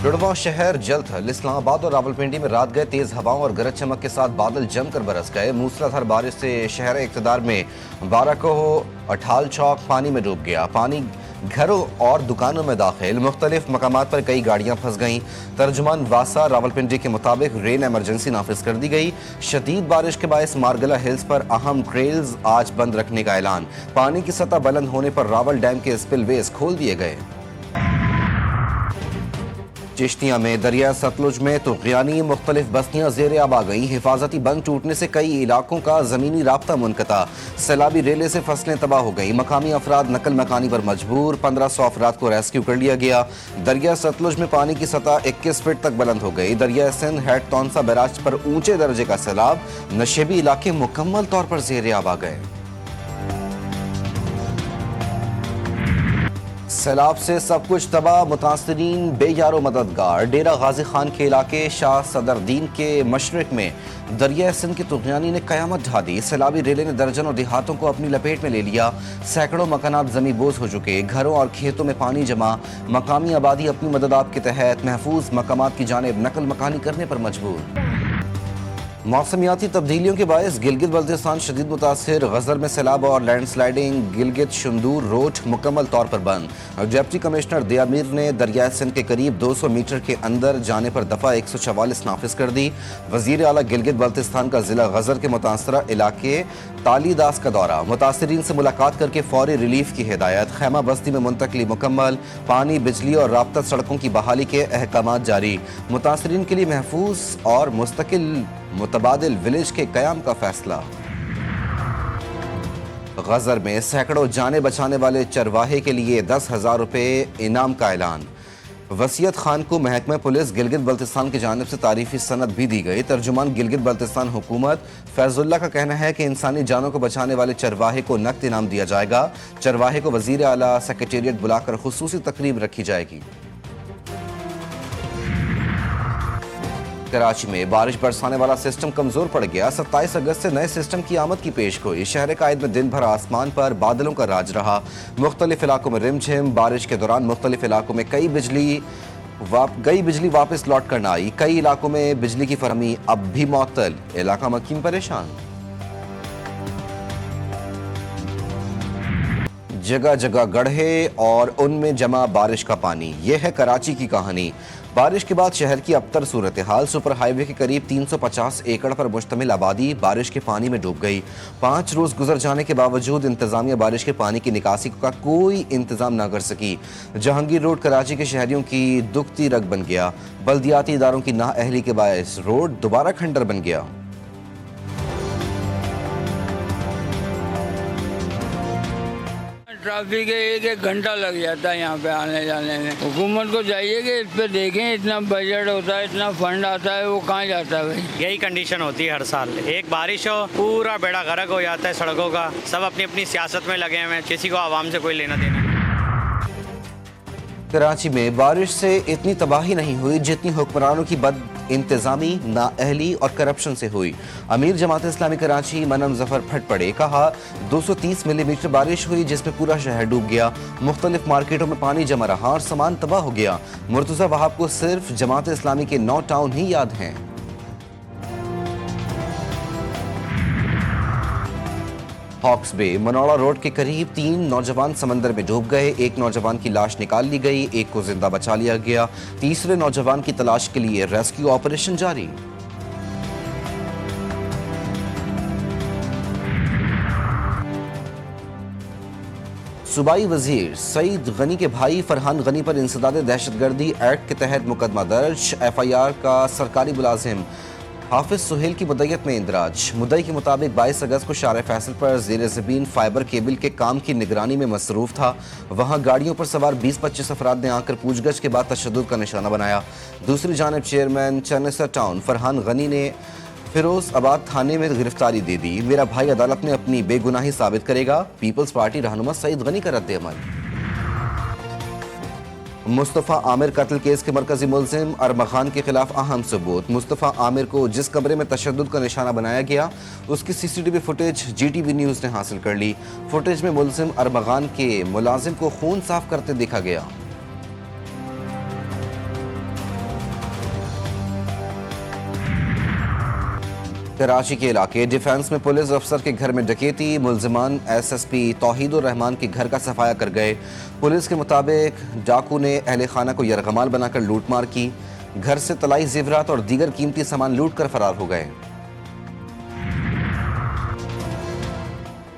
जुड़वा शहर जल थल। इस्लामाबाद और रावलपिंडी में रात गए तेज हवाओं और गरज चमक के साथ बादल जमकर बरस गए। मूसलाधार बारिश से शहर इक़्तिदार में बाराकोह अठाल चौक पानी में डूब गया। पानी घरों और दुकानों में दाखिल। मुख्तलिफ मकामात पर कई गाड़ियां फंस गईं। तर्जुमान वासा रावलपिंडी के मुताबिक रेन एमरजेंसी नाफिज कर दी गई। शदीद बारिश के बायस मारगला हिल्स पर अहम ट्रेल्स आज बंद रखने का ऐलान। पानी की सतह बुलंद होने पर रावल डैम के स्पिलवेज खोल दिए गए। चिश्तिया में दरिया सतलुज में तुग़यानी मुख्तलिफ बस्तियां ज़ेर आब आ गईं। हिफाजती बंद टूटने से कई इलाकों का ज़मीनी राब्ता मुनक़ता। सैलाबी रेले से फसलें तबाह हो गई। मकामी अफराद नकल मकानी पर मजबूर। 1500 अफराद को रेस्क्यू कर लिया गया। दरिया सतलुज में पानी की सतह 21 फीट तक बुलंद हो गई। दरिया सिंध हेड तौनसा बैराज पर ऊंचे दर्जे का सैलाब। नशेबी इलाके मुकम्मल तौर पर ज़ेर आब आ गए। सैलाब से सब कुछ तबाह। मुतासरीन बेयारो मददगार। डेरा गाजी खान के इलाके शाह सदरदीन के मशरक में दरिया सिंध की तुग़यानी ने कयामत ढा दी। सैलाबी रेले ने दर्जनों देहातों को अपनी लपेट में ले लिया। सैकड़ों मकानात ज़मी बोझ हो चुके। घरों और खेतों में पानी जमा। मकामी आबादी अपनी मददात के तहत महफूज मकामात की जानिब नकल मकानी करने पर मजबूर। मौसमियाती तब्दीलियों के बायस गिलगित बल्तिस्तान शदीद मुतासिर। गजर में सैलाब और लैंडस्लाइडिंग। गिलगित शुंदूर रोड मुकम्मल तौर पर बंद। डिप्टी कमिश्नर दियामीर ने दरिया सिंध के करीब 200 मीटर के अंदर जाने पर दफ़ा 144 नाफिज कर दी। वज़ीर आला गिलगित बल्तिस्तान का जिला गजर के मुतासरा इलाके तालीदास का दौरा। मुतासरीन से मुलाकात करके फौरी रिलीफ की हिदायत। खैमा बस्ती में मुंतकली मुकम्मल। पानी बिजली और राब्ता सड़कों की बहाली के अहकाम जारी। मुतासरीन के लिए महफूज और मुस्तकिल मुतबादिल विलेज के कयाम का फैसला। गजर में सैकड़ों जाने बचाने वाले चरवाहे के लिए 10,000 रुपये इनाम का ऐलान। वसीयत खान को महकमा पुलिस गिलगित बल्तिस्तान की जानिब से तारीफी सनद भी दी गई। तर्जुमान गिलगित बल्तिस्तान हुकूमत फैजुल्ला का कहना है कि इंसानी जानों को बचाने वाले चरवाहे को नकद इनाम दिया जाएगा। चरवाहे को वजीर आला सेक्रेटेरिएट बुलाकर खुसूसी तकरीब रखी जाएगी। कराची में बारिश बरसाने वाला सिस्टम कमजोर पड़ गया। 27 अगस्त से नए सिस्टम की आमद की पेशगोई। शहर कायद में दिन भर आसमान पर बादलों का राज रहा। मुख्तलिफ इलाकों में रिमझिम। बारिश के दौरान मुख्तलिफ इलाकों में कई बिजली वापस लौट कर न आई। कई इलाकों में बिजली की फरहमी अब भी मुअत्तल। इलाका मकीन परेशान। जगह जगह गड्ढे और उनमें जमा बारिश का पानी। यह है कराची की कहानी। बारिश के बाद शहर की अबतर सूरत हाल। सुपर हाईवे के करीब 350 एकड़ पर मुश्तमिल आबादी बारिश के पानी में डूब गई। 5 रोज गुजर जाने के बावजूद इंतजामिया बारिश के पानी की निकासी का कोई इंतजाम न कर सकी। जहांगीर रोड कराची के शहरियों की दुखती रग बन गया। बल्दियाती इदारों की नाअहली के बायस रोड दोबारा खंडर बन गया। ट्रैफिक एक घंटा लग जाता है यहाँ पे आने जाने में। हुकूमत को चाहिए कि इस पे देखें। इतना बजट होता है, इतना फंड आता है, वो कहाँ जाता है भाई। यही कंडीशन होती है हर साल। एक बारिश हो पूरा बेड़ा गर्क हो जाता है सड़कों का। सब अपनी अपनी सियासत में लगे हुए हैं। किसी को आवाम से कोई लेना देना नहीं। कराची में बारिश से इतनी तबाही नहीं हुई जितनी हुक्मरानों की बद इंतजामी, नाअहली और करप्शन से हुई। अमीर जमात इस्लामी कराची मनम जफर फट पड़े। कहा 230 मिलीमीटर बारिश हुई जिसमें पूरा शहर डूब गया। मुख्तलिफ मार्केटों में पानी जमा रहा और सामान तबाह हो गया। मुर्तजा वहाब को सिर्फ जमात इस्लामी के 9 टाउन ही याद हैं। हॉक्स बे मनोड़ा रोड के करीब 3 नौजवान समंदर में डूब गए। एक नौजवान की लाश निकाल ली गई। एक को जिंदा बचा लिया गया। तीसरे नौजवान की तलाश के लिए रेस्क्यू ऑपरेशन जारी। सूबाई वजीर सईद गनी के भाई फरहान गनी पर इंसदाद दहशतगर्दी एक्ट के तहत मुकदमा दर्ज। FIR का सरकारी मुलाजिम हाफिज सुहेल की मुद्दत में इंदराज। मुद्दई के मुताबिक 22 अगस्त को शार फैसल पर ज़ेर ज़मीन फाइबर केबल के काम की निगरानी में मसरूफ था। वहां गाड़ियों पर सवार 20-25 अफराद ने आकर पूछगछ के बाद तशद्दुद का निशाना बनाया। दूसरी जानब चेयरमैन चन्नेसर टाउन फरहान गनी ने फिरोजाबाद थाने में गिरफ्तारी दे दी। मेरा भाई अदालत में अपनी बेगुनाही साबित करेगा। पीपल्स पार्टी रहनुमा सईद गनी का रद्द-ए-अमल। मुस्तफ़ा आमिर कत्ल केस के मरकजी मुल्जिम अरमगान के खिलाफ अहम सबूत। मुस्तफ़ा आमिर को जिस कमरे में तशद्दुद का निशाना बनाया गया उसकी CCTV फुटेज GTV न्यूज़ ने हासिल कर ली। फुटेज में मुल्जिम अरमगान के मुलाजिम को खून साफ करते देखा गया। कराची के इलाके डिफेंस में पुलिस अफसर के घर में डकैती, मुलजिमान एसएसपी तौहीदुर रहमान के घर का सफाया कर गए। पुलिस के मुताबिक डाकू ने अहले खाना को यरगमाल बनाकर लूटमार की। घर से तलाई जेवरात और दीगर कीमती सामान लूट कर फरार हो गए।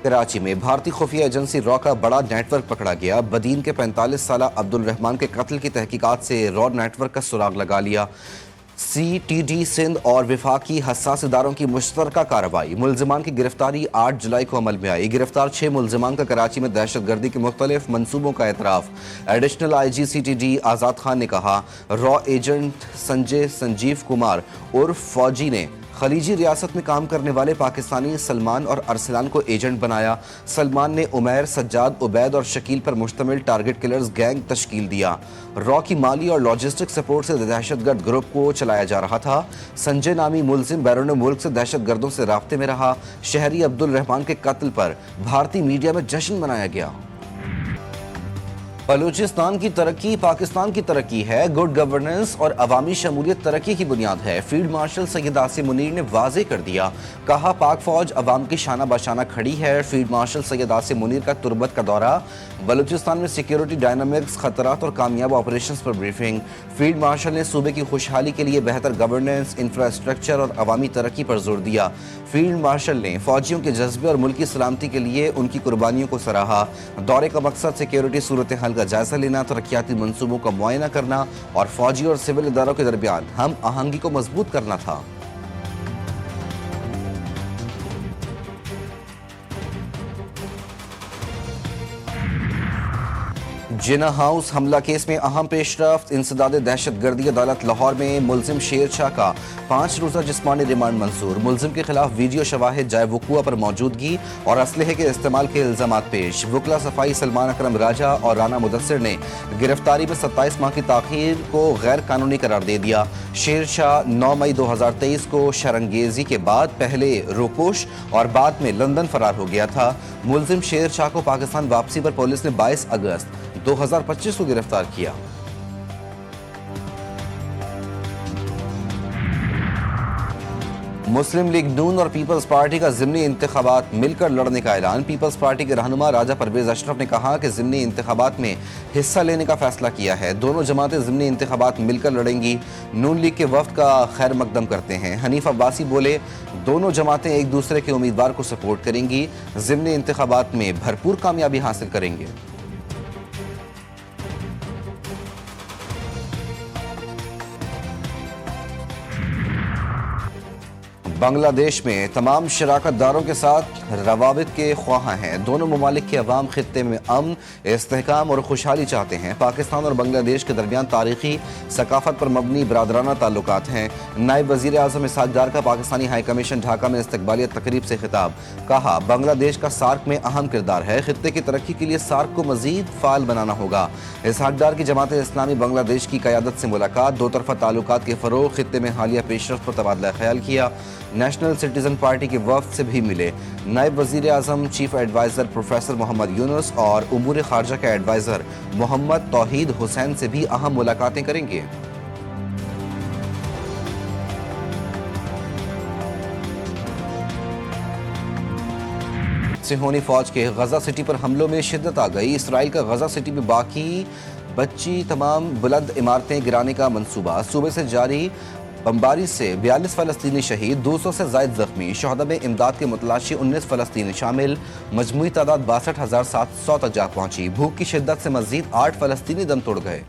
कराची में भारतीय खुफिया एजेंसी रॉ का बड़ा नेटवर्क पकड़ा गया। बदीन के 45 साला अब्दुल रहमान के कत्ल की तहकीकात से रॉ नेटवर्क का सुराग लगा लिया। CTD सिंध और विफाकी हसास इदारों की मुश्तरका कार्रवाई। मुलजिमान की गिरफ्तारी 8 जुलाई को अमल में आई। गिरफ्तार 6 मुलजिमान का कराची में दहशतगर्दी के मुख्तलिफ मनसूबों का एतराफ़। एडिशनल IG CTD आज़ाद खान ने कहा, रॉ एजेंट संजीव कुमार उर्फ फौजी ने खलीजी रियासत में काम करने वाले पाकिस्तानी सलमान और अरसलान को एजेंट बनाया। सलमान ने उमैर, सज्जाद, उबैद और शकील पर मुश्तमिल टारगेट किलर्स गैंग तश्कील दिया। रॉ की माली और लॉजिस्टिक सपोर्ट से दहशतगर्द ग्रुप को चलाया जा रहा था। संजय नामी मुलजिम बैरून मुल्क से दहशतगर्दों से राब्ते में रहा। शहरी अब्दुल रहमान के कत्ल पर भारतीय मीडिया में जश्न मनाया गया। बलूचिस्तान की तरक्की पाकिस्तान की तरक्की है। गुड गवर्नेंस और अवामी शमूलियत तरक्की की बुनियाद है। फील्ड मार्शल सैयद आसिम मुनीर ने वाजे कर दिया। कहा, पाक फौज अवाम की शाना बशाना खड़ी है। फील्ड मार्शल सैयद आसिम मुनीर का तुर्बत का दौरा। बलूचिस्तान में सिक्योरिटी डायनामिक्स, खतरात और कामयाब ऑपरेशंस पर ब्रीफिंग। फील्ड मार्शल ने सूबे की खुशहाली के लिए बेहतर गवर्नेंस, इंफ्रास्ट्रक्चर और अवामी तरक्की पर जोर दिया। फील्ड मार्शल ने फौजियों के जज्बे और मुल्की सलामती के लिए उनकी कुर्बानियों को सराहा। दौरे का मकसद सिक्योरिटी सूरत हाल का जायजा लेना, तरक्याती मंसूबों का मुआयना करना और फौजी और सिविल इदारों के दरमियान हम आहंगी को मजबूत करना था। जिना हाउस हमला केस में अहम पेशरफ्त। इंसदाद दहशतगर्दी अदालत लाहौर में मुलजिम शेर शाह का 5 रोज़ा जिस्मानी रिमांड मंजूर। मुलजिम के खिलाफ वीडियो शवाहिद जाए वकूआ पर मौजूदगी और असलहे के इस्तेमाल के इल्जामात पेश। वकला सफाई सलमान अकरम राजा और राना मुदस्सिर ने गिरफ्तारी में 27 माह की ताखीर को गैर कानूनी करार दे दिया। शेर शाह 9 मई 2023 को शरंगेजी के बाद पहले रोकोश और बाद में लंदन फरार हो गया था। मुलजिम शेर शाह को पाकिस्तान वापसी पर पुलिस ने 22 अगस्त 2025 को गिरफ्तार किया। मुस्लिम लीग नून और पीपल्स पार्टी का ज़िमनी इंतखाबात मिलकर लड़ने का ऐलान। पीपल्स पार्टी के रहनुमा राजा परवेज अशरफ ने कहा कि ज़िमनी इंतखाबात में हिस्सा लेने का फैसला किया है। दोनों जमातें ज़िमनी इंतखाबात मिलकर लड़ेंगी। नून लीग के वफ्द का खैर मकदम करते हैं। हनीफ अब्बासी बोले, दोनों जमातें एक दूसरे के उम्मीदवार को सपोर्ट करेंगी। ज़िमनी इंतखाबात में भरपूर कामयाबी हासिल करेंगे। बांग्लादेश में तमाम शराकतदारों के साथ रवाबित के ख्वाह हैं। दोनों ममालिक के अवाम खित्ते में अमन, इस्तेहकाम और खुशहाली चाहते हैं। पाकिस्तान और बांग्लादेश के दरमियान तारीखी सकाफत पर मबनी बरादराना ताल्लुकात हैं। नायब वज़ीर आज़म इसहाक डार का पाकिस्तानी हाई कमीशन ढाका में इस्तकबालिया तकरीब से खिताब। कहा, बांग्लादेश का सार्क में अहम किरदार है। खित्ते की तरक्की के लिए सार्क को मज़ीद फ़ाल बनाना होगा। इसहाक डार की जमात इस्लामी बांग्लादेश की क़यादत से मुलाकात। दो तरफ़ा ताल्लुकात के फ़रोग़, खित्ते में हालिया पेशरफ़्त पर तबादला ख्याल किया। नेशनल सिटीजन पार्टी के वफ़द से भी मिले। नायब वज़ीर आज़म chief adviser professor Mohammad Yunus और उमूर ख़ारजा के एडवाइज़र मोहम्मद तौहीद हुसैन से भी अहम मुलाकातें करेंगे। सिहोनी फ़ौज के गजा सिटी पर हमलों में शिद्दत आ गई। इसराइल का गजा सिटी में बाकी बची तमाम बुलंद इमारतें गिराने का मंसूबा। सूबे से जारी बमबारी से 42 फ़लस्तीनी शहीद, 200 से ज़ायद ज़ख्मी। शहदा में इमदाद के मुतलाशी 19 फ़लस्तीनी शामिल। मजमूई तादाद 62,700 तक जा पहुंची। भूख की शिद्दत से मज़ीद 8 फ़लस्तीनी दम तोड़ गए।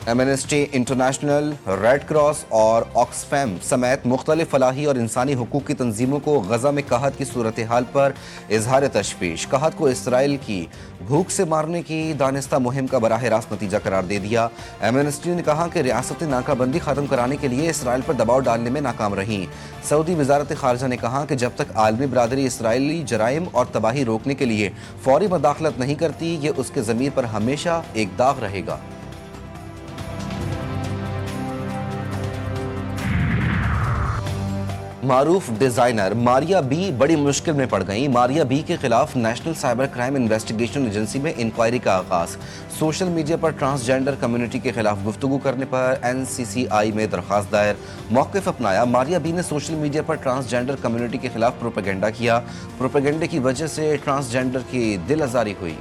एमनेस्टी इंटरनेशनल, रेड क्रॉस और ऑक्सफैम समेत मुख्तलिफ फलाही और इंसानी हुकूक की तंजीमों को गजा में कहत की सूरत हाल पर इजहार तशवीश। कहत को इसराइल की भूख से मारने की दानिस्ता मुहिम का बराह रास्त नतीजा करार दे दिया। एमनेस्टी ने कहा कि रियासती नाकाबंदी ख़त्म कराने के लिए इसराइल पर दबाव डालने में नाकाम रही। सऊदी वज़ारत ख़ारजा ने कहा कि जब तक आलमी बरादरी इसराइली जराइम और तबाही रोकने के लिए फौरी मदाखलत नहीं करती, ये उसके ज़मीर पर हमेशा एक दाग रहेगा। मारूफ डिजाइनर मारिया बी बड़ी मुश्किल में पड़ गई। मारिया बी के खिलाफ national cyber crime investigation agency में इंक्वायरी का आगाज। सोशल मीडिया पर ट्रांसजेंडर कम्युनिटी के खिलाफ गुफ्तगू करने पर NCCI में दरखास्त दायर। मौक़िफ़ अपनाया। मारिया बी ने सोशल मीडिया पर ट्रांसजेंडर कम्युनिटी के खिलाफ प्रोपेगेंडा किया। प्रोपेगेंडे की वजह से ट्रांसजेंडर की दिल आज़ारी हुई।